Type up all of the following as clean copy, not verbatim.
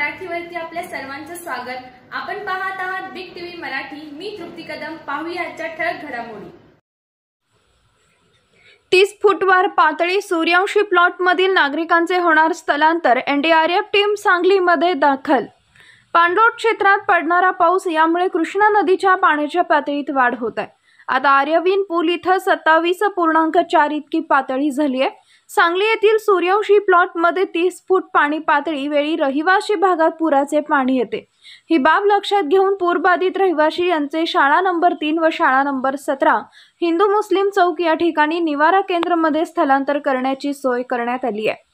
मराठीवरती आपल्या सर्वांचं स्वागत। आपण पाहत आहात बिग टीव्ही मराठी। मी तृप्ती कदम। पाहूया आजच्या ठळक घडामोडी। 30 फूटवर पातळी सूर्यवंशी प्लॉटमधील नागरिकांचे होणार स्थलांतर। एनडीआरएफ टीम सांगलीमध्ये दाखल। पाणलोट क्षेत्रात पडणारा पाऊस यामुळे कृष्णा नदीच्या पाण्याच्या पातळीत वाढ होत आहे। आता आर्यवीन पूल इथं 27.4 इतकी पातळी झाली आहे। सांगली येथील सूर्यवंशी प्लॉटमध्ये 30 फूट पाणी पातळी वेळी रहिवासी भागात पुराचे पाणी येते। ही बाब लक्षात घेऊन पूरबाधित रहिवासी यांचे शाळा नंबर 3 व शाळा नंबर 17 हिंदू मुस्लिम चौक या ठिकाणी निवारा केंद्रामध्ये स्थलांतर करण्याची सोय करण्यात आली आहे।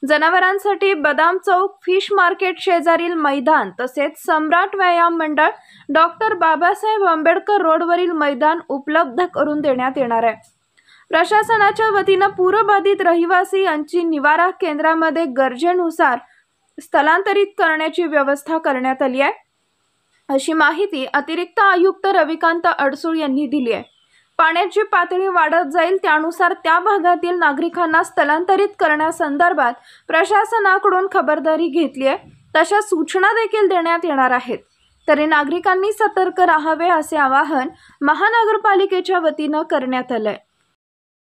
जनावरांसाठी बदाम चौक, फिश मार्केट शेजारील मैदान तसेच सम्राट व्यायाम मंडळ, डॉक्टर बाबासाहेब आंबेडकर रोडवरील मैदान उपलब्ध करून देण्यात येणार आहे। प्रशासनाच्या वतीने पूरबाधित रहिवासी यांची निवारा केंद्रामध्ये गरजेनुसार स्थलांतरित करण्याची व्यवस्था करण्यात आली आहे, अशी माहिती अतिरिक्त आयुक्त रविकांत अडसूळ यांनी दिली आहे। पाण्याची पातळी वाढत जाईल त्यानुसार त्या भागातील नागरिकांना स्थलांतरित करण्यासंदर्भात प्रशासनाकडून खबरदारी घेतली आहे, तशा सूचना देखील देण्यात येणार आहेत। तरी नागरिकांनी सतर्क राहावे असे आवाहन महानगरपालिकेच्या वतीने करण्यात आले आहे।